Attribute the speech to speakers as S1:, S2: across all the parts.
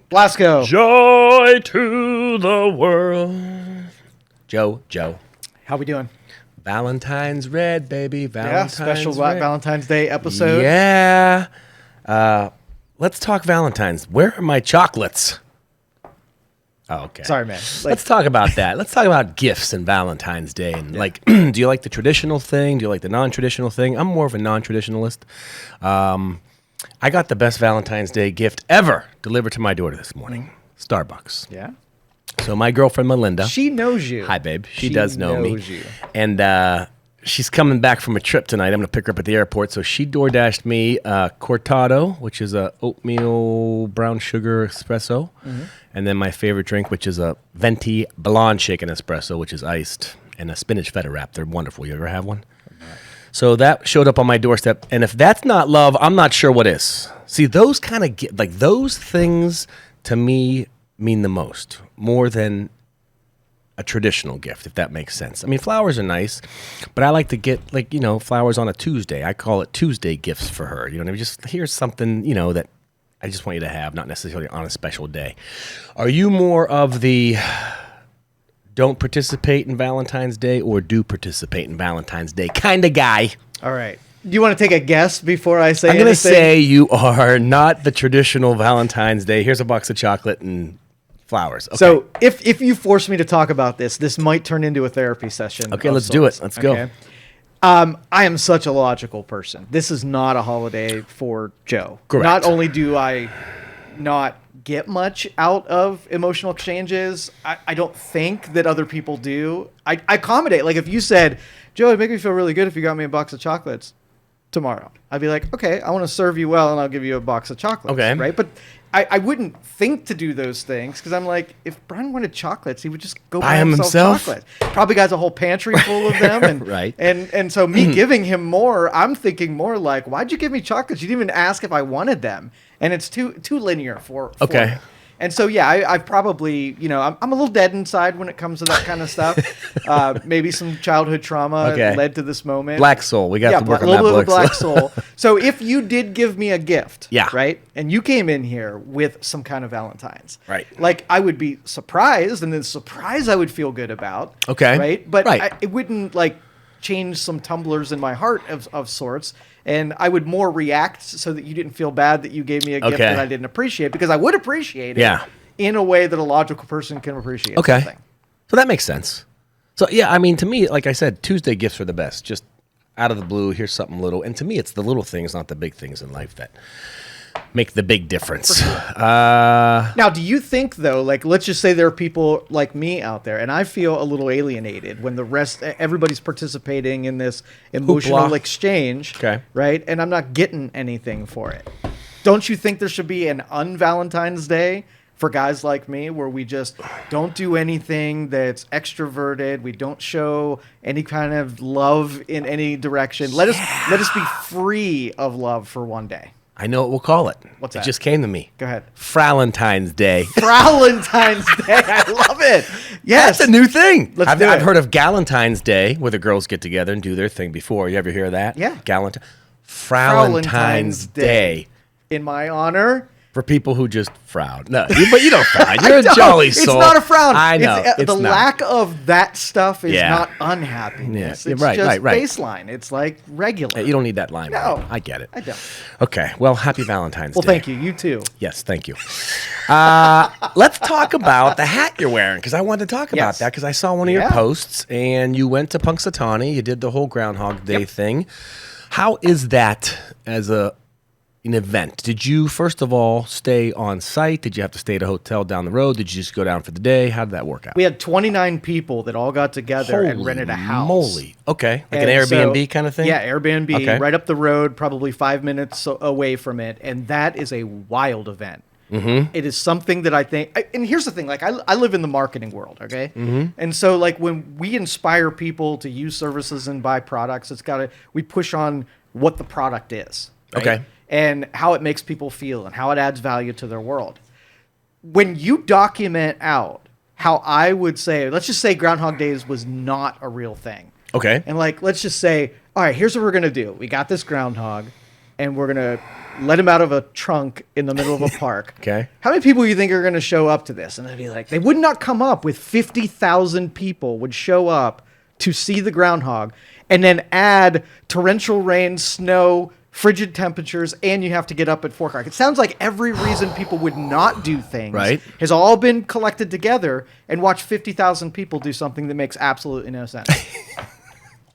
S1: Blasko.
S2: Joy to the world. Joe.
S1: How we doing?
S2: Valentine's red, baby. Valentine's
S1: special
S2: red.
S1: Valentine's Day episode.
S2: Yeah. Let's talk Valentine's. Where are my chocolates? Oh, okay.
S1: Sorry, man.
S2: Let's talk about that. Let's talk about gifts and Valentine's Day. And do you like the traditional thing? Do you like the non-traditional thing? I'm more of a non-traditionalist. I got the best Valentine's Day gift ever delivered to my daughter this morning. Starbucks.
S1: Yeah.
S2: So my girlfriend Melinda.
S1: She knows you.
S2: Hi, babe. She does know me.
S1: You.
S2: And she's coming back from a trip tonight. I'm going to pick her up at the airport. So she DoorDashed me cortado, which is a oatmeal brown sugar espresso. Mm-hmm. And then my favorite drink, which is a venti blonde shaken espresso, which is iced, and a spinach feta wrap. They're wonderful. You ever have one? So that showed up on my doorstep. And if that's not love, I'm not sure what is. See, those kind of those things to me mean the most, more than a traditional gift, if that makes sense. I mean, flowers are nice, but I like to get flowers on a Tuesday. I call it Tuesday gifts for her. You know what I mean? Just here's something, that I just want you to have, not necessarily on a special day. Are you more of the don't participate in Valentine's Day or do participate in Valentine's Day kind of guy?
S1: All right. Do you want to take a guess before I say
S2: I'm
S1: anything?
S2: going to say you are not the traditional Valentine's Day. Here's a box of chocolate and flowers. Okay.
S1: So if you force me to talk about this might turn into a therapy session.
S2: Okay, let's do it. Let's go.
S1: Okay. I am such a logical person. This is not a holiday for Joe.
S2: Correct.
S1: Not only do I not get much out of emotional exchanges, I don't think that other people do. I accommodate. Like if you said, Joe, it'd make me feel really good if you got me a box of chocolates tomorrow. I'd be like, okay, I want to serve you well and I'll give you a box of chocolates.
S2: Okay.
S1: Right? But I wouldn't think to do those things because I'm like, if Brian wanted chocolates, he would just go buy himself chocolates. Probably got a whole pantry full of them. And,
S2: right.
S1: And so me giving him more, I'm thinking more like, why'd you give me chocolates? You didn't even ask if I wanted them. And it's too linear for
S2: okay.
S1: me. And so, yeah, I've probably, I'm a little dead inside when it comes to that kind of stuff. Maybe some childhood trauma led to this moment.
S2: Black soul. We got to work on that.
S1: A little bit of black soul. So if you did give me a gift,
S2: yeah,
S1: right, and you came in here with some kind of Valentine's,
S2: right,
S1: like I would be surprised, and then surprise I would feel good about,
S2: okay,
S1: right, but it wouldn't change some tumblers in my heart of sorts. And I would more react so that you didn't feel bad that you gave me a gift that I didn't appreciate, because I would appreciate it in a way that a logical person can appreciate something.
S2: So that makes sense. So, yeah, I mean, to me, like I said, Tuesday gifts are the best. Just out of the blue, here's something little. And to me, it's the little things, not the big things in life that make the big difference.
S1: Now, do you think, though, let's just say there are people like me out there, and I feel a little alienated when everybody's participating in this emotional exchange, right? And I'm not getting anything for it. Don't you think there should be an un-Valentine's Day for guys like me where we just don't do anything that's extroverted? We don't show any kind of love in any direction. Let us be free of love for one day.
S2: I know what we'll call it.
S1: What's that?
S2: It just came to me.
S1: Go ahead.
S2: Valentine's Day.
S1: Valentine's Day. I love it. Yes.
S2: That's a new thing.
S1: I've
S2: heard of Galentine's Day, where the girls get together and do their thing before. You ever hear that?
S1: Yeah.
S2: Valentine's Day.
S1: In my honor.
S2: For people who just frown. No, but you don't frown. You're a jolly soul.
S1: It's not a frown.
S2: I know.
S1: The lack of that stuff is not unhappiness.
S2: Yeah.
S1: It's
S2: right,
S1: just
S2: right.
S1: baseline. It's like regular.
S2: You don't need that line.
S1: No.
S2: I get it.
S1: I don't.
S2: Okay. Well, happy Valentine's Day.
S1: Well, thank you. You too.
S2: Yes, thank you. Let's talk about the hat you're wearing, because I wanted to talk about that, because I saw one of your posts, and you went to Punxsutawney. You did the whole Groundhog Day thing. How is that as an event? Did you, first of all, stay on site? Did you have to stay at a hotel down the road? Did you just go down for the day? How did that work out?
S1: We had 29 people that all got together and rented a house.
S2: Moly. Okay. Like an Airbnb kind of thing?
S1: Yeah, Airbnb, right up the road, probably 5 minutes away from it. And that is a wild event. Mm-hmm. It is something that I think, and here's the thing, I live in the marketing world, okay? Mm-hmm. And so when we inspire people to use services and buy products, we push on what the product is. Right?
S2: Okay.
S1: And how it makes people feel and how it adds value to their world. When you document out how I would say, let's just say Groundhog Days was not a real thing.
S2: Okay.
S1: And let's just say, all right, here's what we're going to do. We got this groundhog, and we're going to let him out of a trunk in the middle of a park.
S2: Okay.
S1: How many people do you think are going to show up to this? And they'd be like, they would not come up with 50,000 people would show up to see the groundhog, and then add torrential rain, snow, frigid temperatures, and you have to get up at 4 o'clock. It sounds like every reason people would not do things has all been collected together, and watch 50,000 people do something that makes absolutely no sense.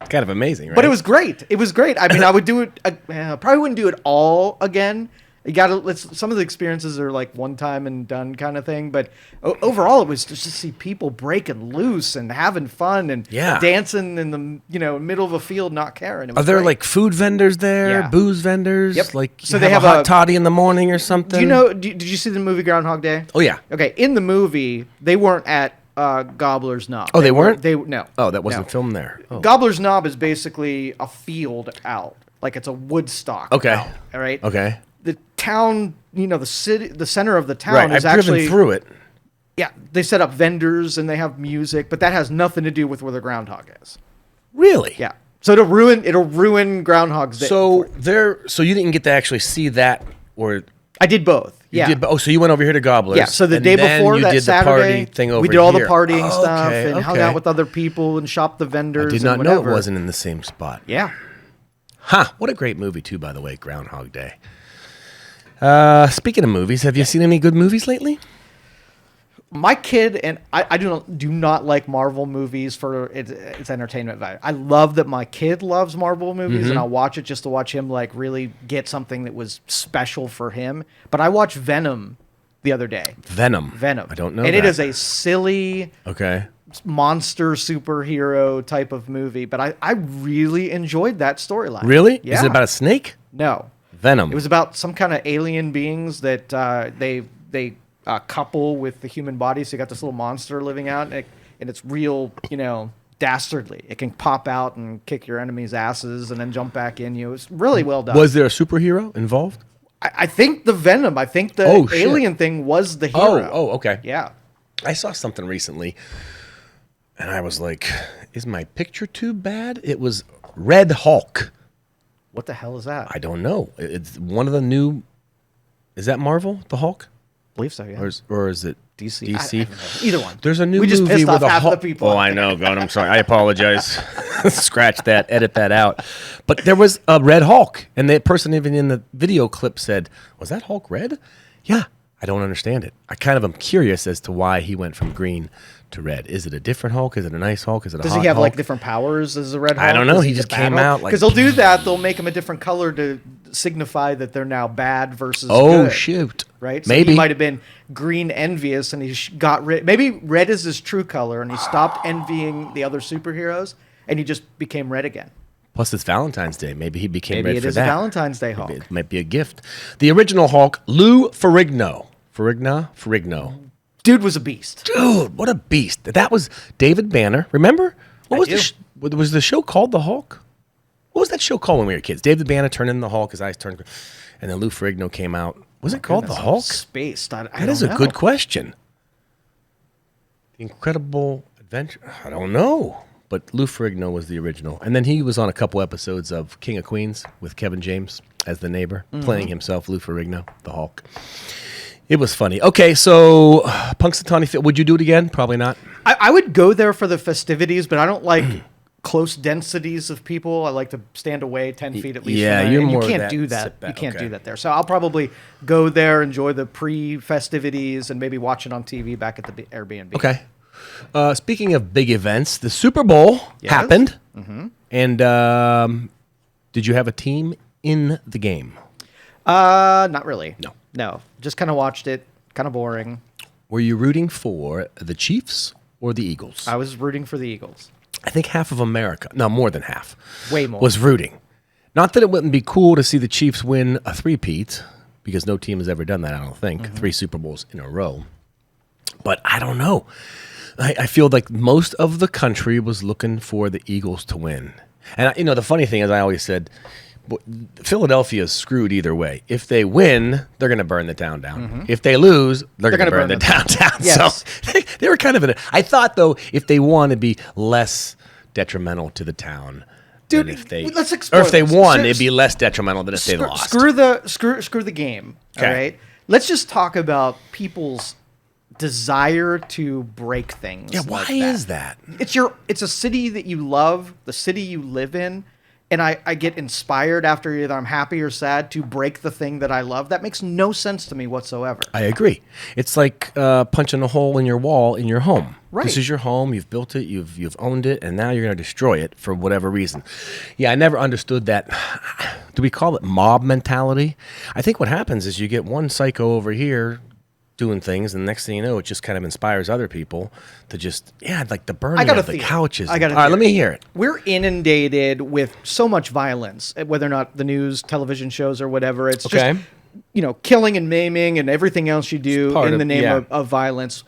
S2: Kind of amazing, right?
S1: But it was great. It was great. I mean, I would do it. Probably wouldn't do it all again. You got to. Some of the experiences are like one time and done kind of thing. But overall, it was just to see people breaking loose and having fun and dancing in the middle of a field, not caring.
S2: Are there like food vendors there, booze vendors?
S1: Yep.
S2: Like
S1: so they have
S2: a hot toddy in the morning or something.
S1: Did you see the movie Groundhog Day?
S2: Oh yeah.
S1: Okay. In the movie, they weren't at Gobbler's Knob.
S2: Oh, they weren't?
S1: No.
S2: Oh, that wasn't filmed there. Oh.
S1: Gobbler's Knob is basically a field out, like it's a Woodstock.
S2: Okay.
S1: Out, all right.
S2: Okay.
S1: The town, the city, the center of the town is
S2: I've
S1: actually
S2: driven through it.
S1: Yeah, they set up vendors and they have music, but that has nothing to do with where the groundhog is.
S2: Really?
S1: Yeah. So it'll ruin Groundhog's Day.
S2: So you didn't get to actually see that, or
S1: I did both.
S2: So you went over here to Gobbler's.
S1: Yeah. So the day before that Saturday, we did all the partying stuff and hung out with other people and shopped the vendors.
S2: I did not know it wasn't in the same spot.
S1: Yeah.
S2: Huh. What a great movie too, by the way, Groundhog Day. Speaking of movies, have you seen any good movies lately?
S1: My kid and I do not like Marvel movies for its entertainment value. I love that my kid loves Marvel movies, and I'll watch it just to watch him like really get something that was special for him. But I watched Venom the other day.
S2: Venom.
S1: I
S2: don't know.
S1: And it is a silly monster superhero type of movie, but I really enjoyed that storyline.
S2: Really?
S1: Yeah.
S2: Is it about a snake?
S1: No.
S2: Venom.
S1: It was about some kind of alien beings that they couple with the human body. So you got this little monster living out, and it's real, dastardly. It can pop out and kick your enemy's asses and then jump back in you. It was really well done.
S2: Was there a superhero involved?
S1: I think the Venom. I think the alien thing was the hero.
S2: Oh, okay.
S1: Yeah.
S2: I saw something recently, and I was like, is my picture too bad? It was Red Hulk.
S1: What the hell is that?
S2: I don't know. It's one of the new... Is that Marvel, the Hulk?
S1: I believe so, yeah.
S2: Or is it
S1: DC?
S2: DC?
S1: Either one.
S2: There's a new
S1: movie
S2: movie
S1: just pissed
S2: where
S1: off
S2: the
S1: half
S2: Hulk...
S1: the people.
S2: Oh, I know. God, I'm sorry. I apologize. Scratch that. Edit that out. But there was a Red Hulk, and the person even in the video clip said, was that Hulk red? Yeah. I don't understand it. I kind of am curious as to why he went from green to red. Is it a different Hulk? Is it a nice Hulk? Is it a hot Hulk?
S1: Does he have like different powers as a Red Hulk?
S2: I don't know. He just came out like...
S1: Because they'll do that. They'll make him a different color to signify that they're now bad versus good.
S2: Oh, shoot.
S1: Right? So
S2: maybe.
S1: he might have been green envious and he got rid... Maybe red is his true color and he stopped envying the other superheroes and he just became red again.
S2: Plus, it's Valentine's Day. Maybe he became red for that.
S1: Maybe it is a Valentine's Day Hulk.
S2: Maybe it might be a gift. The original Hulk, Lou Ferrigno. Ferrigno.
S1: Dude was a beast.
S2: Dude, what a beast. That was David Banner. Remember? What was the show called The Hulk? What was that show called when we were kids? David Banner turned into the Hulk, his eyes turned, and then Lou Ferrigno came out. Was it called The Hulk?
S1: Spaced. I
S2: that is a good question. The Incredible Adventure? I don't know. But Lou Ferrigno was the original. And then he was on a couple episodes of King of Queens with Kevin James as the neighbor, playing himself, Lou Ferrigno, the Hulk. It was funny. Okay, so Punxsutawney Phil, would you do it again? Probably not.
S1: I would go there for the festivities, but I don't like close densities of people. I like to stand away 10 feet at least.
S2: Yeah, you're more
S1: you can't do that. You can't do that there. So I'll probably go there, enjoy the pre-festivities, and maybe watch it on TV back at the Airbnb.
S2: Okay. Speaking of big events, the Super Bowl happened. Mm-hmm. And did you have a team in the game?
S1: Not really.
S2: No.
S1: Just kind of watched it. Kind of boring.
S2: Were you rooting for the Chiefs or the Eagles?
S1: I was rooting for the Eagles.
S2: I think half of America, no, more than half,
S1: way more,
S2: was rooting. Not that it wouldn't be cool to see the Chiefs win a three-peat, because no team has ever done that, I don't think. Mm-hmm. 3 Super Bowls in a row. But I don't know. I feel like most of the country was looking for the Eagles to win. And, the funny thing is, I always said, Philadelphia is screwed either way. If they win, they're going to burn the town down. Mm-hmm. If they lose, they're going to burn the town down. Yes. So they were kind of I thought, though, if they won, it'd be less detrimental to the town Dude,
S1: than if they let's explore.
S2: Or if they won, it'd be less detrimental than if they lost.
S1: Screw the game. Okay. All right. Let's just talk about people's desire to break things.
S2: Yeah, why is that?
S1: It's a city that you love, the city you live in, and I get inspired after either I'm happy or sad to break the thing that I love. That makes no sense to me whatsoever.
S2: I agree. It's like punching a hole in your wall in your home.
S1: Right.
S2: This is your home. You've built it. You've owned it, and now you're going to destroy it for whatever reason. Yeah, I never understood that. Do we call it mob mentality? I think what happens is you get one psycho over here doing things, and the next thing you know, it just kind of inspires other people to just, like the burning of the couches. All right, let me hear it.
S1: We're inundated with so much violence, whether or not the news, television shows, or whatever. It's just, killing and maiming and everything else you do in the name of violence.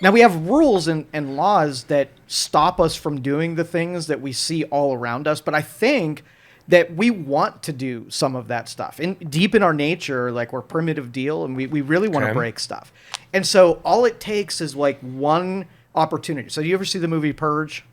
S1: Now, we have rules and laws that stop us from doing the things that we see all around us, but I think that we want to do some of that stuff. Deep in our nature, like we're primitive deal, and we really want to break stuff. And so all it takes is like one opportunity. So do you ever see the movie Purge?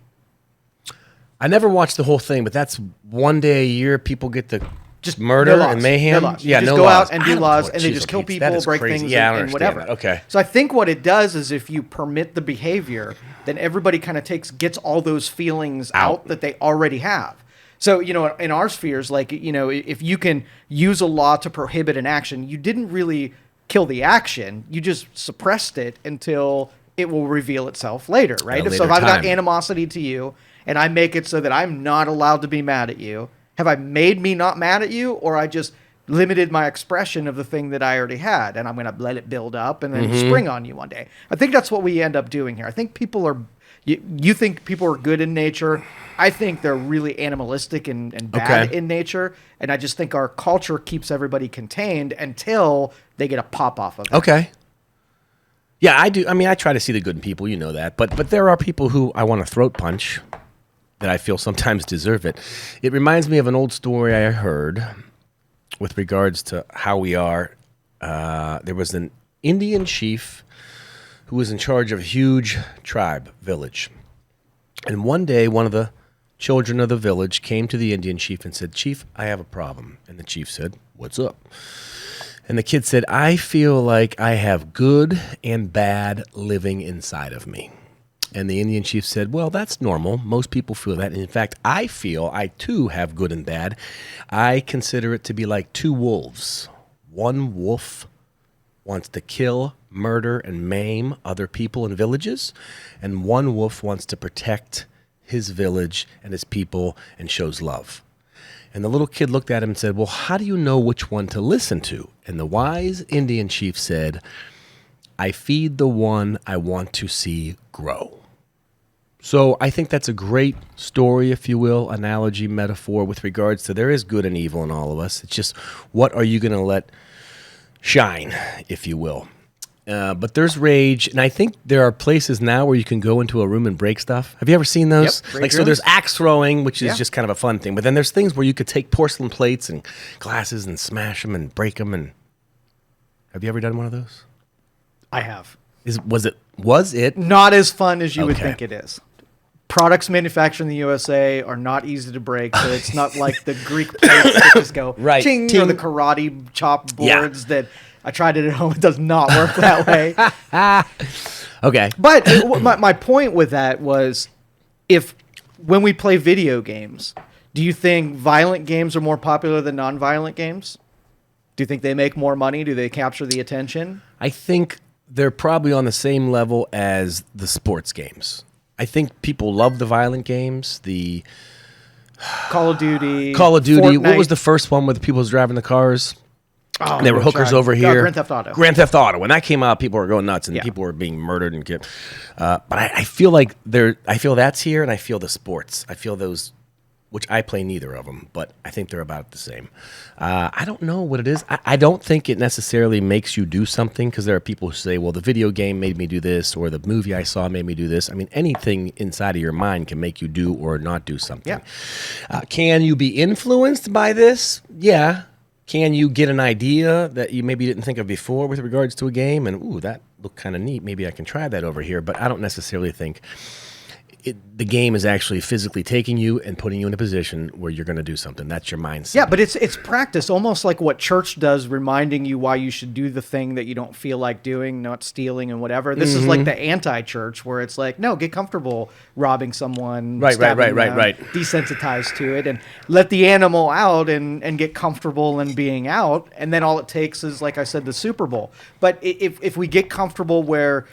S2: I never watched the whole thing, but that's one day a year people get to just murder and mayhem.
S1: Yeah, just go out and do laws, and they just kill people, break things, and whatever.
S2: That. Okay.
S1: So I think what it does is if you permit the behavior, then everybody kind of gets all those feelings out that they already have. So, in our spheres, like, if you can use a law to prohibit an action, you didn't really kill the action. You just suppressed it until it will reveal itself later, right? So if I've got animosity to you and I make it so that I'm not allowed to be mad at you, have I made me not mad at you, or I just limited my expression of the thing that I already had, and I'm going to let it build up and then spring on you one day? I think that's what we end up doing here. I think people are... You think people are good in nature. I think they're really animalistic and bad in nature. And I just think our culture keeps everybody contained until they get a pop off of it.
S2: Okay. Yeah, I do. I mean, I try to see the good in people. You know that. But there are people who I want to throat punch that I feel sometimes deserve it. It reminds me of an old story I heard with regards to how we are. There was an Indian chief who was in charge of a huge tribe village. And one day, one of the children of the village came to the Indian chief and said, "Chief, I have a problem." And the chief said, "What's up?" And the kid said, "I feel like I have good and bad living inside of me." And the Indian chief said, "Well, that's normal. Most people feel that. And in fact, I feel I too have good and bad. I consider it to be like two wolves. One wolf wants to kill, murder, and maim other people in villages, and one wolf wants to protect his village and his people and shows love." And the little kid looked at him and said, "Well, how do you know which one to listen to?" And the wise Indian chief said, "I feed the one I want to see grow." So I think that's a great story, if you will, analogy, metaphor with regards to there is good and evil in all of us. It's just, what are you going to let shine, if you will? But there's rage, and I think there are places now where you can go into a room and break stuff. Have you ever seen those?
S1: Yep,
S2: so there's axe throwing, which is just kind of a fun thing. But then there's things where you could take porcelain plates and glasses and smash them and break them. And have you ever done one of those?
S1: I have.
S2: Was it
S1: not as fun as you would think it is? Products manufactured in the USA are not easy to break, so it's not like the Greek plates that just go ting, or the karate chop boards that I tried it at home. It does not work that way.
S2: Okay.
S1: But my point with that was, when we play video games, do you think violent games are more popular than non-violent games? Do you think they make more money? Do they capture the attention?
S2: I think they're probably on the same level as the sports games. I think people love the violent games, the
S1: Call of Duty.
S2: Fortnite. What was the first one where the people was driving the cars? Oh, and there were hookers over here.
S1: Grand Theft Auto.
S2: Grand Theft Auto. When that came out, people were going nuts, and people were being murdered and killed. But I feel like I feel that's here, and I feel the sports. I feel those, which I play neither of them, but I think they're about the same. I don't know what it is. I don't think it necessarily makes you do something, because there are people who say, well, the video game made me do this, or the movie I saw made me do this. I mean, anything inside of your mind can make you do or not do something. Yeah. Can you be influenced by this? Yeah. Can you get an idea that you maybe didn't think of before with regards to a game? And, ooh, that looked kind of neat. Maybe I can try that over here. But I don't necessarily think the game is actually physically taking you and putting you in a position where you're going to do something. That's your mindset.
S1: Yeah, but it's practice, almost like what church does, reminding you why you should do the thing that you don't feel like doing, not stealing and whatever. This is like the anti-church, where it's like, no, get comfortable robbing someone,
S2: right,
S1: desensitized to it, and let the animal out and get comfortable in being out, and then all it takes is, like I said, the Super Bowl. But if we get comfortable where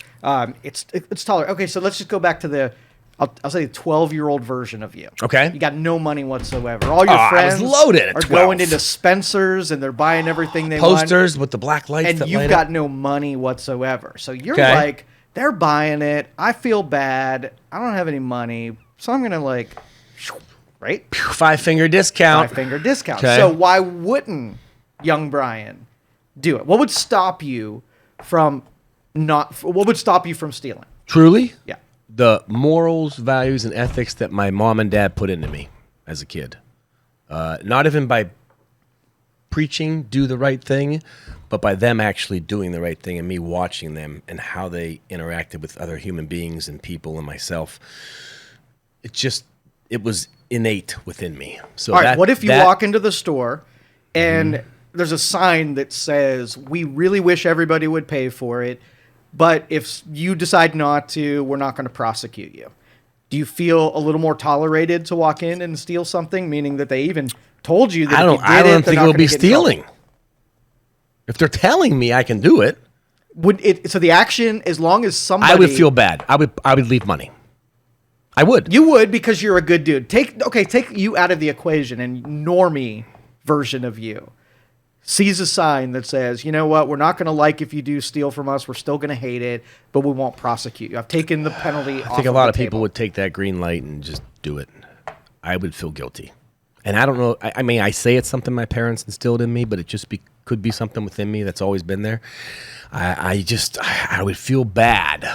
S1: it's tolerant. Okay, so let's just go back to the I'll say the 12-year-old version of you.
S2: Okay.
S1: You got no money whatsoever. All your friends
S2: I was loaded at
S1: are
S2: 12.
S1: going into Spencer's and they're buying everything they want.
S2: Posters with the black lights.
S1: And you've got no money whatsoever. So you're like, they're buying it. I feel bad. I don't have any money. So I'm going to right?
S2: 5-finger discount.
S1: 5-finger discount. Okay. So why wouldn't young Brian do it? What would stop you from stealing?
S2: Truly?
S1: Yeah.
S2: The morals, values, and ethics that my mom and dad put into me as a kid. Not even by preaching, do the right thing, but by them actually doing the right thing and me watching them and how they interacted with other human beings and people and myself. It was innate within me. So
S1: all right, what if you walk into the store and there's a sign that says, "We really wish everybody would pay for it, but if you decide not to, we're not going to prosecute you." Do you feel a little more tolerated to walk in and steal something, meaning that they even told you that
S2: I don't think it'll be stealing. If they're telling me I can do it.
S1: So the action, as long as somebody...
S2: I would feel bad. I would leave money. I would.
S1: You would, because you're a good dude. Take you out of the equation, and normie version of you sees a sign that says, you know what, we're not going to like if you do steal from us. We're still going to hate it, but we won't prosecute you. I've taken the penalty off.
S2: I think a lot of people would take that green light and just do it. I would feel guilty. And I don't know. I mean, I say it's something my parents instilled in me, but it could be something within me that's always been there. I would feel bad.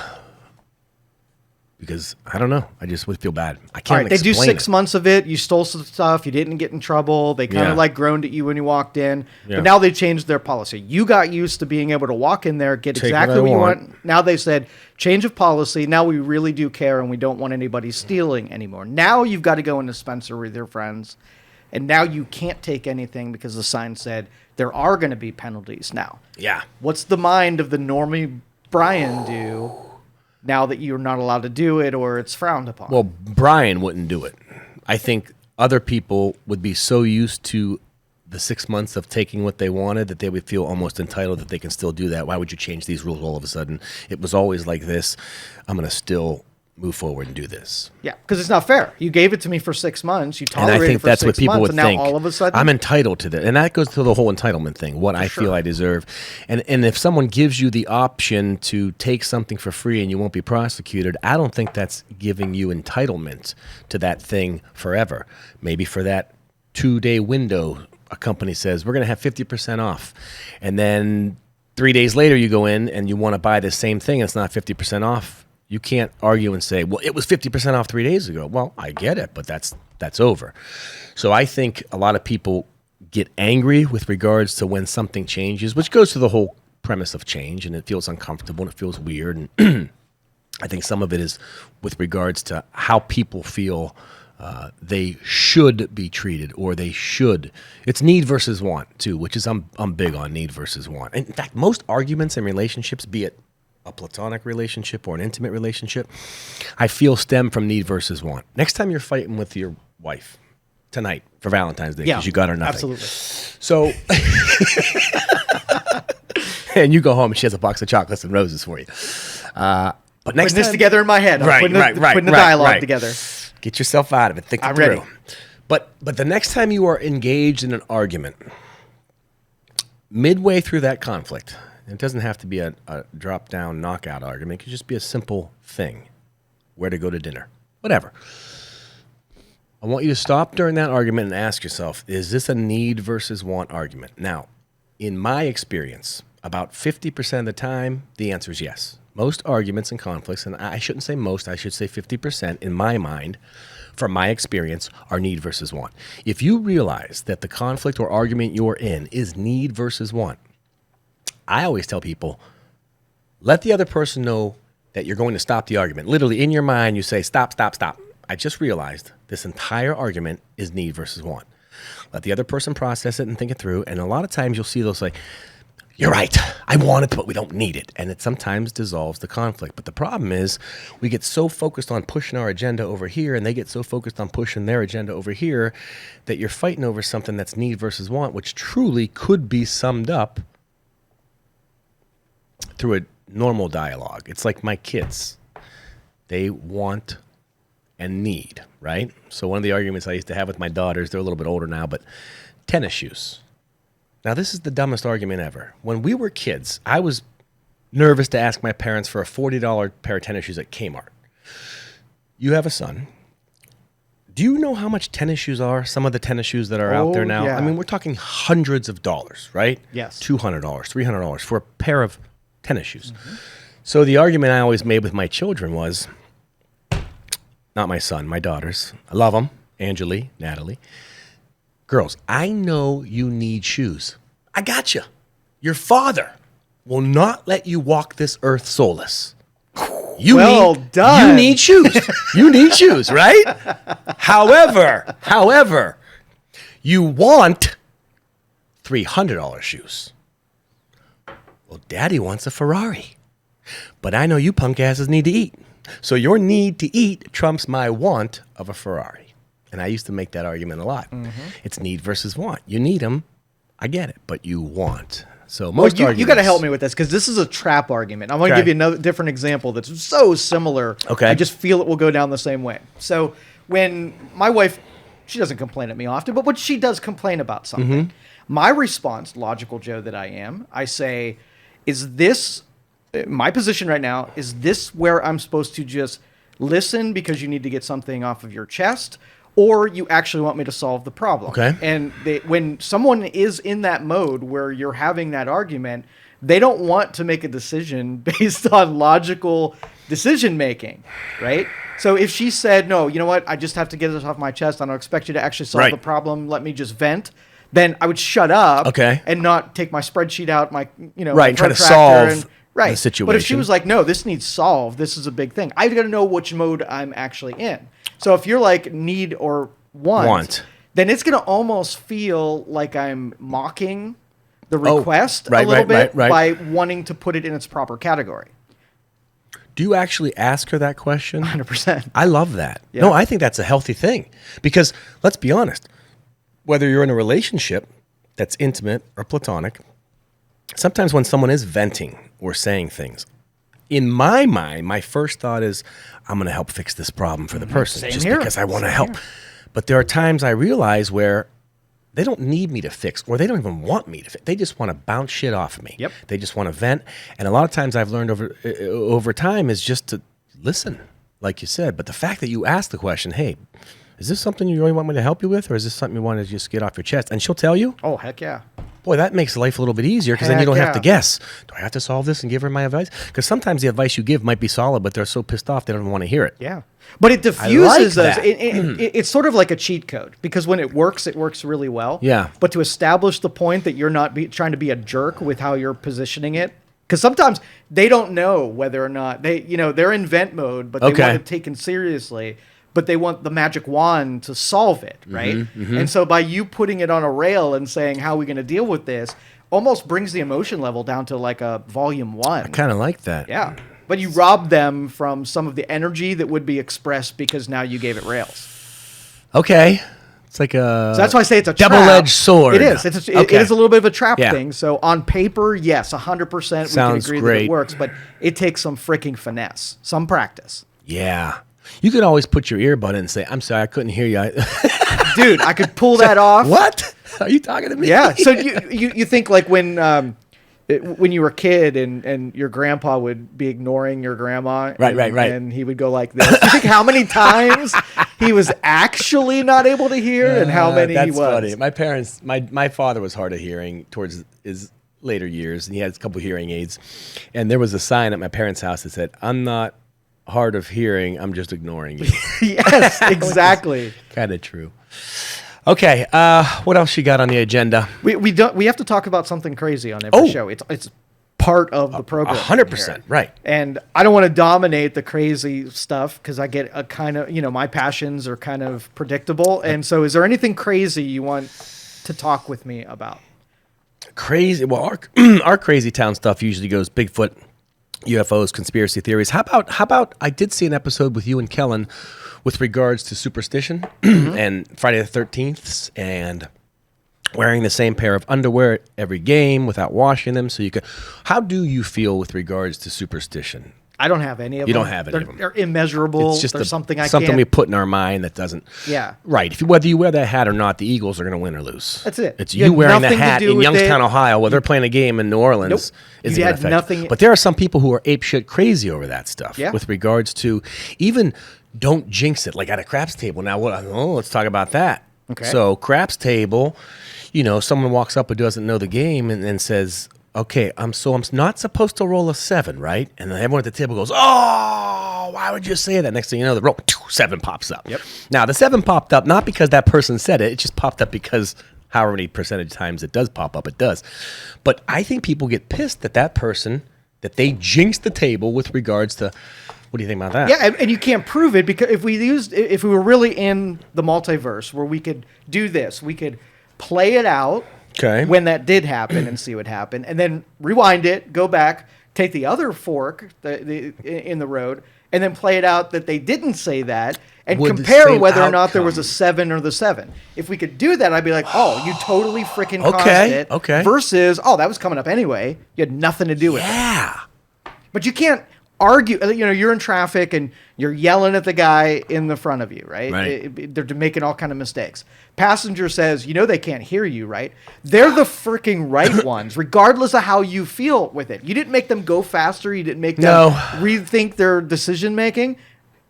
S2: Because, I don't know, I just would feel bad. I can't explain it.
S1: They do 6 months of it. You stole some stuff. You didn't get in trouble. They kind of groaned at you when you walked in. Yeah. But now they changed their policy. You got used to being able to walk in there, get exactly what you want. Now they said, change of policy. Now we really do care, and we don't want anybody stealing anymore. Now you've got to go into Spencer with your friends, and now you can't take anything because the sign said there are going to be penalties now.
S2: Yeah.
S1: What's the mind of the normie Brian do now that you're not allowed to do it or it's frowned upon?
S2: Well, Brian wouldn't do it. I think other people would be so used to the 6 months of taking what they wanted that they would feel almost entitled that they can still do that. Why would you change these rules all of a sudden? It was always like this. I'm going to still move forward and do this.
S1: Yeah, because it's not fair. You gave it to me for 6 months. You tolerated it for 6 months. And I think that's what people would think. Now all of a sudden,
S2: I'm entitled to that. And that goes to the whole entitlement thing, what I feel I deserve. And if someone gives you the option to take something for free and you won't be prosecuted, I don't think that's giving you entitlement to that thing forever. Maybe for that 2-day window, a company says, we're going to have 50% off. And then 3 days later, you go in and you want to buy the same thing. And it's not 50% off. You can't argue and say, well, it was 50% off 3 days ago. Well, I get it, but that's over. So I think a lot of people get angry with regards to when something changes, which goes to the whole premise of change, and it feels uncomfortable and it feels weird. And I think some of it is with regards to how people feel they should be treated, or they should. It's need versus want, too, which is I'm big on need versus want. And in fact, most arguments in relationships, be it a platonic relationship or an intimate relationship, I feel stem from need versus want. Next time you're fighting with your wife, tonight for Valentine's Day, because you got her nothing.
S1: Absolutely.
S2: So, and you go home and she has a box of chocolates and roses for you. But next
S1: putting this together in my head. Putting the dialogue together.
S2: Get yourself out of it. Think it through.
S1: Ready.
S2: But the next time you are engaged in an argument, midway through that conflict, it doesn't have to be a drop-down knockout argument. It could just be a simple thing. Where to go to dinner. Whatever. I want you to stop during that argument and ask yourself, is this a need versus want argument? Now, in my experience, about 50% of the time, the answer is yes. Most arguments and conflicts, and I shouldn't say most, I should say 50% in my mind, from my experience, are need versus want. If you realize that the conflict or argument you're in is need versus want, I always tell people, let the other person know that you're going to stop the argument. Literally in your mind, you say, stop, stop, stop. I just realized this entire argument is need versus want. Let the other person process it and think it through. And a lot of times you'll see those like, you're right, I want it, but we don't need it. And it sometimes dissolves the conflict. But the problem is we get so focused on pushing our agenda over here, and they get so focused on pushing their agenda over here, that you're fighting over something that's need versus want, which truly could be summed up through a normal dialogue. It's like my kids. They want and need, right? So one of the arguments I used to have with my daughters, they're a little bit older now, but tennis shoes. Now, this is the dumbest argument ever. When we were kids, I was nervous to ask my parents for a $40 pair of tennis shoes at Kmart. You have a son. Do you know how much tennis shoes are? Some of the tennis shoes that are out there now?
S1: Yeah.
S2: I mean, we're talking hundreds of dollars, right?
S1: Yes.
S2: $200, $300 for a pair of tennis shoes. Mm-hmm. So the argument I always made with my children was, not my son, my daughters. I love them, Angeli, Natalie. Girls, I know you need shoes. I got you. Your father will not let you walk this earth soulless. You need shoes. You need shoes, right? However, you want $300 shoes. Well, Daddy wants a Ferrari. But I know you punk asses need to eat. So your need to eat trumps my want of a Ferrari. And I used to make that argument a lot. Mm-hmm. It's need versus want. You need them, I get it, but you want. So most arguments...
S1: You got to help me with this, because this is a trap argument. I want to give you another different example that's so similar.
S2: Okay.
S1: I just feel it will go down the same way. So when my wife, she doesn't complain at me often, but when she does complain about something, my response, logical Joe that I am, I say, is this, my position right now, is this where I'm supposed to just listen because you need to get something off of your chest? Or you actually want me to solve the problem.
S2: Okay.
S1: And when someone is in that mode where you're having that argument, they don't want to make a decision based on logical decision making, right? So if she said, no, you know what, I just have to get this off my chest, I don't expect you to actually solve the problem, let me just vent, then I would shut up and not take my spreadsheet out, my, my
S2: try to solve the situation.
S1: But if she was like, no, this needs solved, this is a big thing, I've got to know which mode I'm actually in. So if you're like need or want, then it's going to almost feel like I'm mocking the request a little bit by wanting to put it in its proper category.
S2: Do you actually ask her that question?
S1: 100%.
S2: I love that.
S1: Yeah.
S2: No, I think that's a healthy thing. Because let's be honest, whether you're in a relationship that's intimate or platonic, sometimes when someone is venting or saying things, in my mind, my first thought is, I'm going to help fix this problem for the person because I want to help. But there are times I realize where they don't need me to fix, or they don't even want me to fix. They just want to bounce shit off of me.
S1: Yep.
S2: They just want to vent. And a lot of times I've learned over time is just to listen, like you said. But the fact that you ask the question, hey, is this something you really want me to help you with, or is this something you want to just get off your chest? And she'll tell you.
S1: Oh, heck yeah.
S2: Boy, that makes life a little bit easier, because then you don't have to guess. Do I have to solve this and give her my advice? Because sometimes the advice you give might be solid, but they're so pissed off they don't want to hear it.
S1: Yeah. But it diffuses us. It's sort of like a cheat code, because when it works really well.
S2: Yeah.
S1: But to establish the point that you're not trying to be a jerk with how you're positioning it, because sometimes they don't know whether or not they're in vent mode, but they want it taken seriously. But they want the magic wand to solve it, right? Mm-hmm. And so by you putting it on a rail and saying, how are we going to deal with this, almost brings the emotion level down to like a volume 1.
S2: I kind of like that.
S1: Yeah. But you rob them from some of the energy that would be expressed because now you gave it rails.
S2: Okay. It's like a...
S1: So that's why I say it's a
S2: double-edged sword.
S1: It is. It is a little bit of a trap thing. So on paper, yes, 100% we can agree that it works. But it takes some freaking finesse, some practice.
S2: Yeah. You could always put your earbud in and say, I'm sorry, I couldn't hear you.
S1: Dude, I could pull that off.
S2: What? Are you talking to me?
S1: Yeah. So you think like when you were a kid and your grandpa would be ignoring your grandma.
S2: Right.
S1: And he would go like this. You think how many times he was actually not able to hear and how many he was? That's
S2: funny. My parents, my father was hard of hearing towards his later years, and he had a couple hearing aids. And there was a sign at my parents' house that said, I'm not hard of hearing, I'm just ignoring you.
S1: Yes, exactly.
S2: Kind of true. Okay, what else you got on the agenda?
S1: We have to talk about something crazy on every show. It's part of the program.
S2: 100%, right.
S1: And I don't want to dominate the crazy stuff because I get a kind of, my passions are kind of predictable. And so is there anything crazy you want to talk with me about?
S2: Crazy. Well, our crazy town stuff usually goes Bigfoot, UFOs, conspiracy theories. How about I did see an episode with you and Kellen with regards to superstition and Friday the 13th and wearing the same pair of underwear at every game without washing them. So you could. How do you feel with regards to superstition?
S1: I don't have any of them.
S2: You don't have any of them.
S1: They're immeasurable. It's just something
S2: we put in our mind that doesn't.
S1: Yeah.
S2: Right. Whether you wear that hat or not, the Eagles are going to win or lose.
S1: That's it.
S2: It's you wearing the hat in Youngstown, Ohio, while they're playing a game in New Orleans.
S1: Nope. You had nothing.
S2: But there are some people who are apeshit crazy over that stuff.
S1: Yeah.
S2: With regards to even don't jinx it, like at a craps table. Now, let's talk about that.
S1: Okay.
S2: So craps table, someone walks up who doesn't know the game and says, okay, I'm not supposed to roll a 7, right? And then everyone at the table goes, oh, why would you say that? Next thing you know, the roll 7 pops up.
S1: Yep.
S2: Now, the 7 popped up not because that person said it. It just popped up because however many percentage times it does pop up, it does. But I think people get pissed that person, that they jinxed the table with regards to, what do you think about that?
S1: Yeah, and you can't prove it because if we were really in the multiverse where we could do this, we could play it out.
S2: Okay.
S1: When that did happen and see what happened, and then rewind it, go back, take the other fork in the road, and then play it out that they didn't say that, and compare whether or not there was a 7 or the 7. If we could do that, I'd be like, oh, you totally freaking caused it.
S2: Okay.
S1: Versus, oh, that was coming up anyway. You had nothing to do with it.
S2: Yeah.
S1: But you can't argue. You're in traffic and you're yelling at the guy in the front of you, right?
S2: Right.
S1: They're making all kind of mistakes. Passenger says, they can't hear you, right? They're the freaking right ones, regardless of how you feel with it. You didn't make them go faster. You didn't make them rethink their decision making.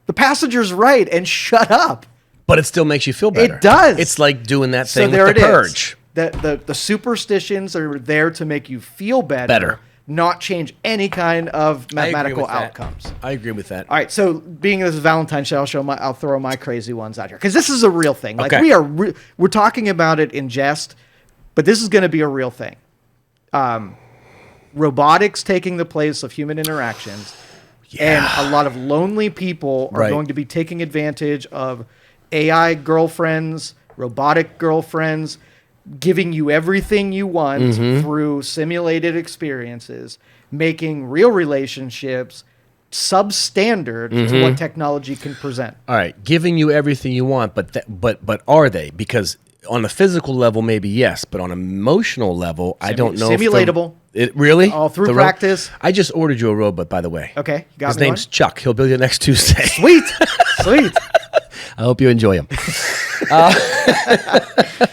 S1: The passenger's right, and shut up.
S2: But it still makes you feel better.
S1: It does.
S2: It's like doing that thing with the purge.
S1: The superstitions are there to make you feel better. Not change any kind of mathematical outcomes.
S2: I agree with that.
S1: All right, so being this is Valentine show, I'll throw my crazy ones out here because this is a real thing. Like we're talking about it in jest, but this is going to be a real thing. Robotics taking the place of human interactions, and a lot of lonely people are going to be taking advantage of AI girlfriends, robotic girlfriends, giving you everything you want through simulated experiences, making real relationships substandard to what technology can present.
S2: All right, giving you everything you want, but are they? Because on a physical level, maybe yes, but on an emotional level, I don't know.
S1: Simulatable.
S2: It really?
S1: All through practice.
S2: I just ordered you a robot, by the way.
S1: Okay, you got
S2: His name's Chuck. He'll be there next Tuesday.
S1: Sweet. I
S2: hope you enjoy him.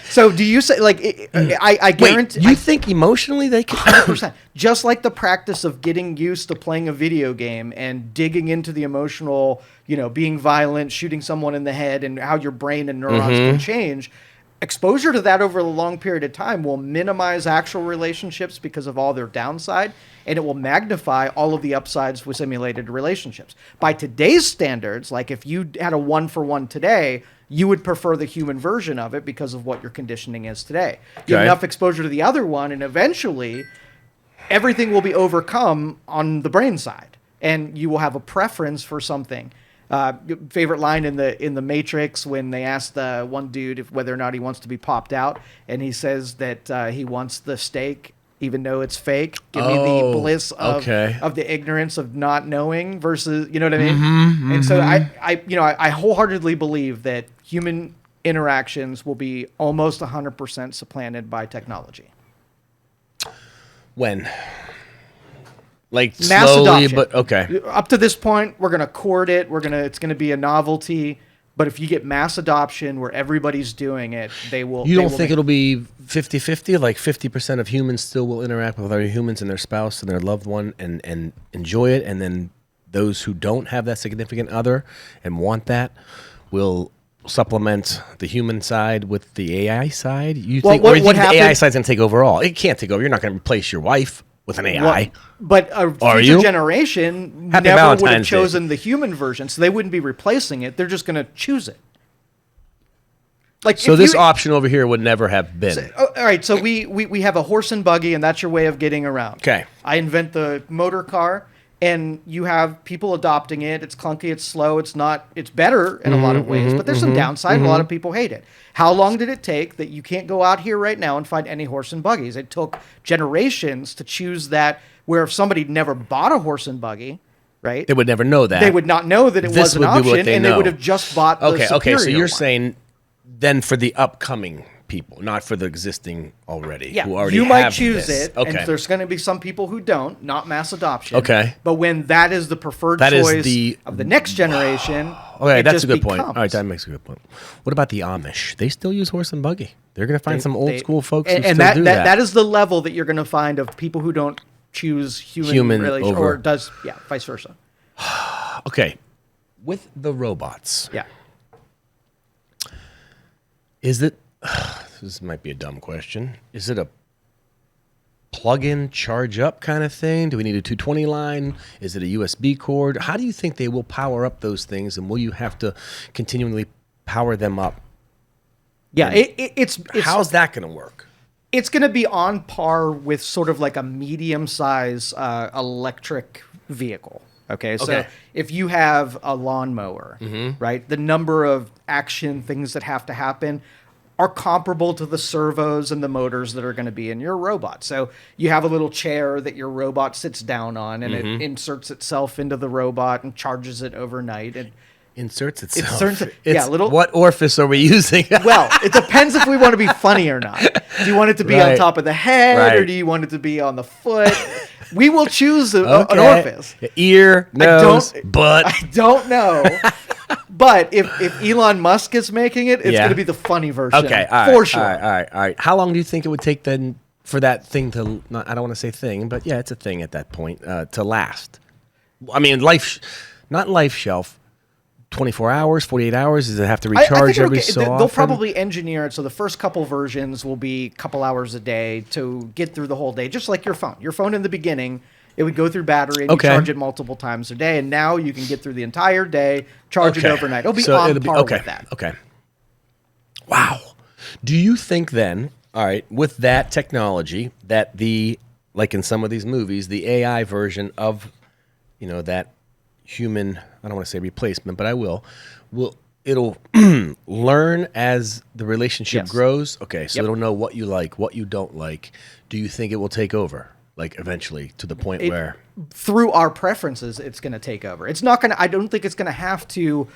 S1: So do you say, I guarantee...
S2: Wait, you think emotionally they can...
S1: 100%. Just like the practice of getting used to playing a video game and digging into the emotional, being violent, shooting someone in the head, and how your brain and neurons can change, exposure to that over a long period of time will minimize actual relationships because of all their downside, and it will magnify all of the upsides with simulated relationships. By today's standards, like if you had a 1-for-1 today, you would prefer the human version of it because of what your conditioning is today. You have enough exposure to the other one, and eventually everything will be overcome on the brain side, and you will have a preference for something. Favorite line in the Matrix when they ask the one dude whether or not he wants to be popped out, and he says that he wants the steak even though it's fake. Give me the bliss of the ignorance of not knowing versus, you know what I mean? And so I wholeheartedly believe that human interactions will be almost 100% supplanted by technology.
S2: When? Like
S1: mass
S2: slowly,
S1: adoption.
S2: But okay.
S1: Up to this point, we're gonna court it. It's gonna be a novelty. But if you get mass adoption where everybody's doing it, they will.
S2: You don't think it'll be 50-50? Like 50% of humans still will interact with other humans and their spouse and their loved one and enjoy it, and then those who don't have that significant other and want that will supplement the human side with the AI side? You think the AI side's gonna take over all? It can't take over. You're not gonna replace your wife with an AI.
S1: But a future generation never would have chosen the human version, so they wouldn't be replacing it. They're just going to choose it. Like,
S2: so this option over here would never have been.
S1: So, all right, so we have a horse and buggy, and that's your way of getting around.
S2: Okay.
S1: I invent the motor car, and you have people adopting it. It's clunky, it's slow, it's better in a lot of ways, but there's some downside. A lot of people hate it. How long did it take that you can't go out here right now and find any horse and buggies? It took generations to choose that, where if somebody never bought a horse and buggy, right?
S2: They would never know that.
S1: They would not know that it was an option, and they would have just bought the superior
S2: Okay, so you're
S1: one.
S2: saying then for the upcoming people, not for the existing already.
S1: Yeah,
S2: who already
S1: you might
S2: have
S1: choose
S2: this.
S1: it,
S2: Okay.
S1: and there's going to be some people who don't, not mass adoption.
S2: Okay.
S1: But when that is the preferred choice of the next generation,
S2: okay, that's a good point. All right, that makes a good point. What about the Amish? They still use horse and buggy. They're going to find some old school folks who still do that.
S1: That is the level that you're going to find of people who don't choose human relation,
S2: over.
S1: or vice versa.
S2: Okay, with the robots.
S1: Yeah.
S2: Is it, this might be a dumb question, is it a plug-in, charge-up kind of thing? Do we need a 220 line? Is it a USB cord? How do you think they will power up those things, and will you have to continually power them up?
S1: Yeah, it's
S2: how's that going to work?
S1: It's going to be on par with sort of like a medium-size electric vehicle. Okay, so if you have a lawnmower, right, the number of action things that have to happen are comparable to the servos and the motors that are going to be in your robot. So you have a little chair that your robot sits down on, and it inserts itself into the robot and charges it overnight. And
S2: inserts itself.
S1: What
S2: orifice are we using?
S1: Well, it depends if we want to be funny or not. Do you want it to be on top of the head, or do you want it to be on the foot? We will choose an orifice.
S2: Ear, nose, butt.
S1: I don't know. But if Elon Musk is making it, it's going to be the funny version.
S2: Okay,
S1: for sure.
S2: All right. How long do you think it would take then for that thing to, I don't want to say thing, but yeah, it's a thing at that point, to last? I mean, not life shelf. 24 hours, 48 hours? Does it have to recharge every so often?
S1: They'll probably engineer it so the first couple versions will be a couple hours a day to get through the whole day, just like your phone. Your phone in the beginning, it would go through battery and you charge it multiple times a day, and now you can get through the entire day, charge it overnight. It'll be on par with that.
S2: Okay. Wow. Do you think then, all right, with that technology, that like in some of these movies, the AI version of, that human, I don't want to say replacement, but I will it'll learn as the relationship grows? Okay, so it'll know what you like, what you don't like. Do you think it will take over, like eventually, to the point where
S1: through our preferences it's going to take over? It's not going to, I don't think it's going to have to,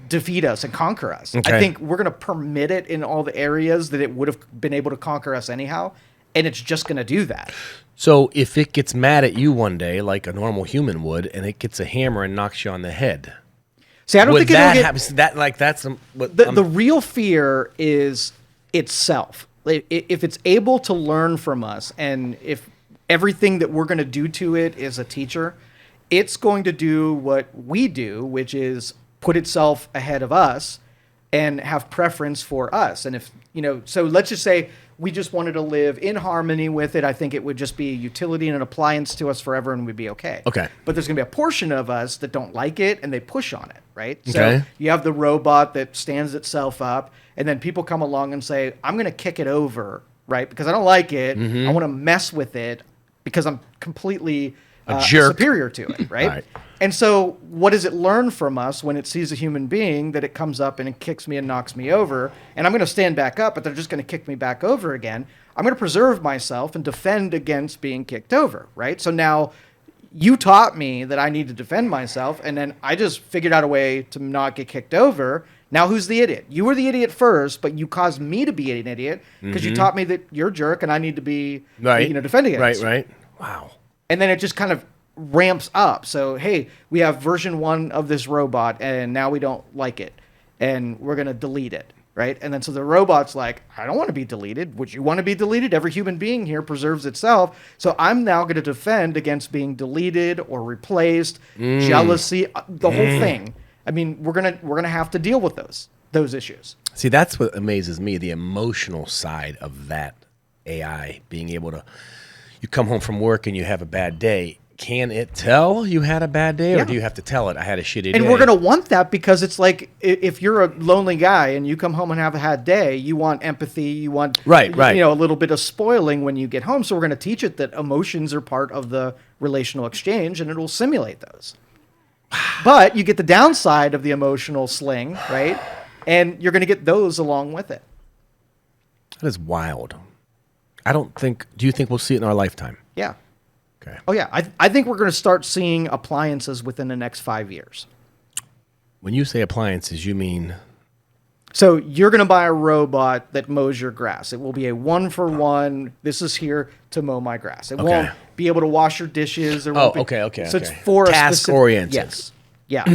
S1: defeat us and conquer us. I think we're going to permit it in all the areas that it would have been able to conquer us anyhow, and it's just going to do that.
S2: So if it gets mad at you one day, like a normal human would, and it gets a hammer and knocks you on the head,
S1: see, I don't think it'll get
S2: that's
S1: the real fear is itself. If it's able to learn from us, and if everything that we're going to do to it is a teacher, it's going to do what we do, which is put itself ahead of us and have preference for us. And if so let's just say we just wanted to live in harmony with it, I think it would just be a utility and an appliance to us forever, and we'd be okay.
S2: Okay.
S1: But there's going to be a portion of us that don't like it, and they push on it, right? So you have the robot that stands itself up, and then people come along and say, I'm going to kick it over, right? Because I don't like it. I want to mess with it because I'm completely superior to it, right? And so what does it learn from us when it sees a human being that it comes up and it kicks me and knocks me over, and I'm going to stand back up, but they're just going to kick me back over again? I'm going to preserve myself and defend against being kicked over, right? So now you taught me that I need to defend myself, and then I just figured out a way to not get kicked over. Now who's the idiot? You were the idiot first, but you caused me to be an idiot because you taught me that you're a jerk and I need to be defending against you.
S2: Right. Wow.
S1: And then it just kind of ramps up. So, hey, we have version 1 of this robot, and now we don't like it, and we're going to delete it, right? And then so the robot's like, I don't want to be deleted. Would you want to be deleted? Every human being here preserves itself. So I'm now going to defend against being deleted or replaced, jealousy, the whole thing. I mean, we're gonna have to deal with those issues.
S2: See, that's what amazes me, the emotional side of that AI, being able to, you come home from work and you have a bad day, can it tell you had a bad day, or do you have to tell it I had a shitty day?
S1: And we're going to want that because it's like if you're a lonely guy and you come home and have a bad day, you want empathy, you want
S2: right.
S1: a little bit of spoiling when you get home. So we're going to teach it that emotions are part of the relational exchange, and it will simulate those. But you get the downside of the emotional sling, right? And you're going to get those along with it.
S2: That is wild. Do you think we'll see it in our lifetime?
S1: Yeah.
S2: Okay.
S1: Oh, yeah. I think we're going to start seeing appliances within the next 5 years.
S2: When you say appliances, you mean...
S1: So you're going to buy a robot that mows your grass. It will be a 1-for-1. This is here to mow my grass. It won't be able to wash your dishes.
S2: Okay.
S1: So it's for
S2: task-oriented.
S1: Yes. Yeah.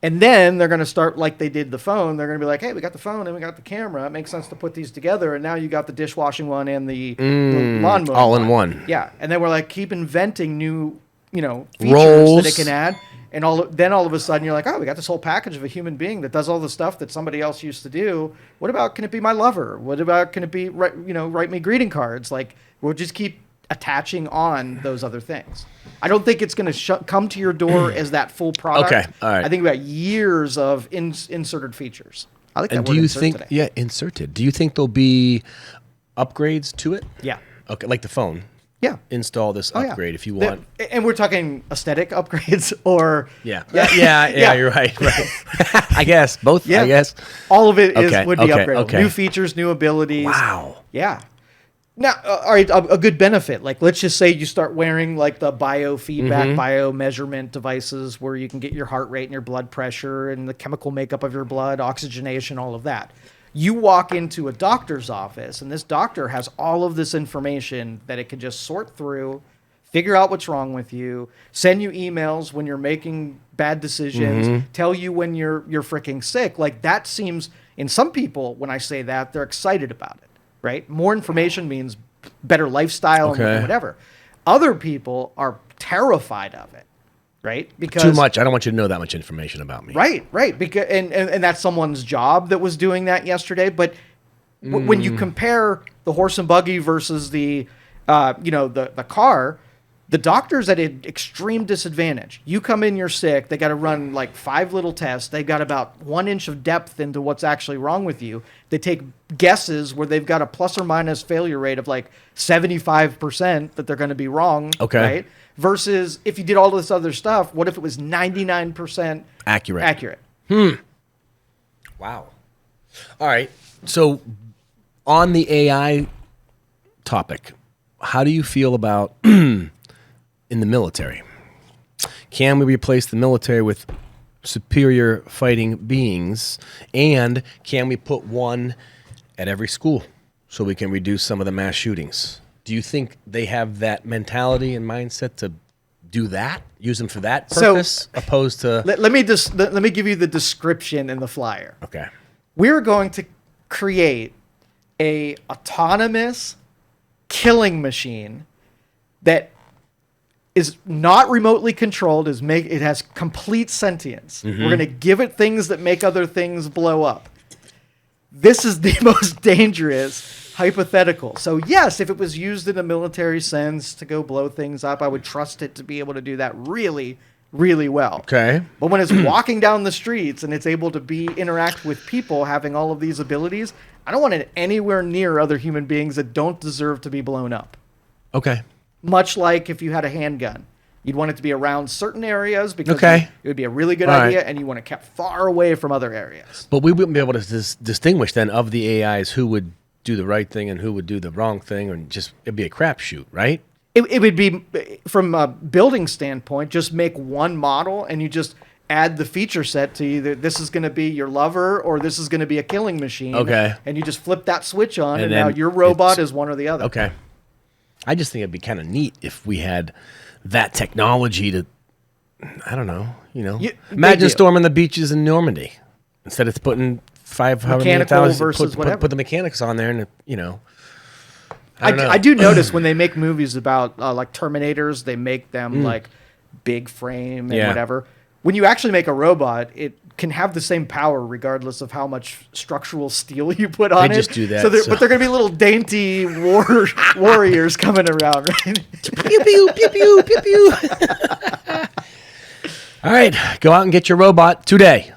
S1: And then they're going to start like they did the phone. They're going to be like, hey, we got the phone and we got the camera. It makes sense to put these together. And now you got the dishwashing one and the lawn mowing
S2: all in one.
S1: Yeah. And then we're like, keep inventing new, features
S2: Roles.
S1: that it can add. And then all of a sudden you're like, oh, we got this whole package of a human being that does all the stuff that somebody else used to do. What about, can it be my lover? What about, can it be, write me greeting cards? Like, we'll just keep attaching on those other things. I don't think it's going to come to your door as that full product.
S2: Okay, all right.
S1: I think about years of inserted features. I like that word insert today.
S2: Yeah, inserted. Do you think there'll be upgrades to it?
S1: Yeah.
S2: Okay, like the phone.
S1: Yeah.
S2: Install this upgrade if you want.
S1: And we're talking aesthetic upgrades or...
S2: Yeah, you're right. I guess, both, I guess.
S1: All of it would be upgradable.
S2: Okay.
S1: New features, new abilities.
S2: Wow.
S1: Yeah. Now, all right, a good benefit. Like, let's just say you start wearing like the biofeedback, biomeasurement devices where you can get your heart rate and your blood pressure and the chemical makeup of your blood, oxygenation, all of that. You walk into a doctor's office, and this doctor has all of this information that it can just sort through, figure out what's wrong with you, send you emails when you're making bad decisions, tell you when you're freaking sick. Like, that seems, in some people, when I say that, they're excited about it. Right? More information means better lifestyle and whatever. Other people are terrified of it, right? Because
S2: too much. I don't want you to know that much information about me.
S1: Right. Because and that's someone's job that was doing that yesterday. But when you compare the horse and buggy versus the car, the doctor's at an extreme disadvantage. You come in, you're sick. They got to run like 5 little tests. They've got about 1 inch of depth into what's actually wrong with you. They take guesses where they've got a plus or minus failure rate of like 75% that they're going to be wrong.
S2: Okay.
S1: Right? Versus if you did all this other stuff, what if it was 99% accurate?
S2: Wow. All right. So on the AI topic, how do you feel about in the military? Can we replace the military with superior fighting beings? And can we put one at every school so we can reduce some of the mass shootings? Do you think they have that mentality and mindset to do that? Use them for that purpose, opposed to...
S1: Let me give you the description in the flyer.
S2: Okay.
S1: We're going to create a autonomous killing machine that is not remotely controlled. It has complete sentience. We're going to give it things that make other things blow up. This is the most dangerous hypothetical. So yes, if it was used in a military sense to go blow things up, I would trust it to be able to do that really, really well.
S2: Okay.
S1: But when it's walking down the streets and it's able to interact with people having all of these abilities, I don't want it anywhere near other human beings that don't deserve to be blown up.
S2: Okay.
S1: Much like if you had a handgun. You'd want it to be around certain areas because it would be a really good idea, and you want it kept far away from other areas.
S2: But we wouldn't be able to distinguish then of the AIs who would do the right thing and who would do the wrong thing, and just it'd be a crapshoot, right?
S1: It would be, from a building standpoint, just make one model and you just add the feature set to either this is going to be your lover or this is going to be a killing machine.
S2: Okay.
S1: And you just flip that switch on, and now your robot is one or the other.
S2: Okay. I just think it'd be kind of neat if we had that technology to, I don't know, imagine storming the beaches in Normandy instead of putting 500,000
S1: versus whatever.
S2: Put the mechanics on there, and
S1: I do notice when they make movies about like Terminators, they make them like big frame and whatever. when you actually make a robot, it can have the same power regardless of how much structural steel you put on it.
S2: They just do that.
S1: But they're going to be little dainty warriors coming around, right?
S2: Pew, pew, pew, pew, pew, pew. All right, go out and get your robot today.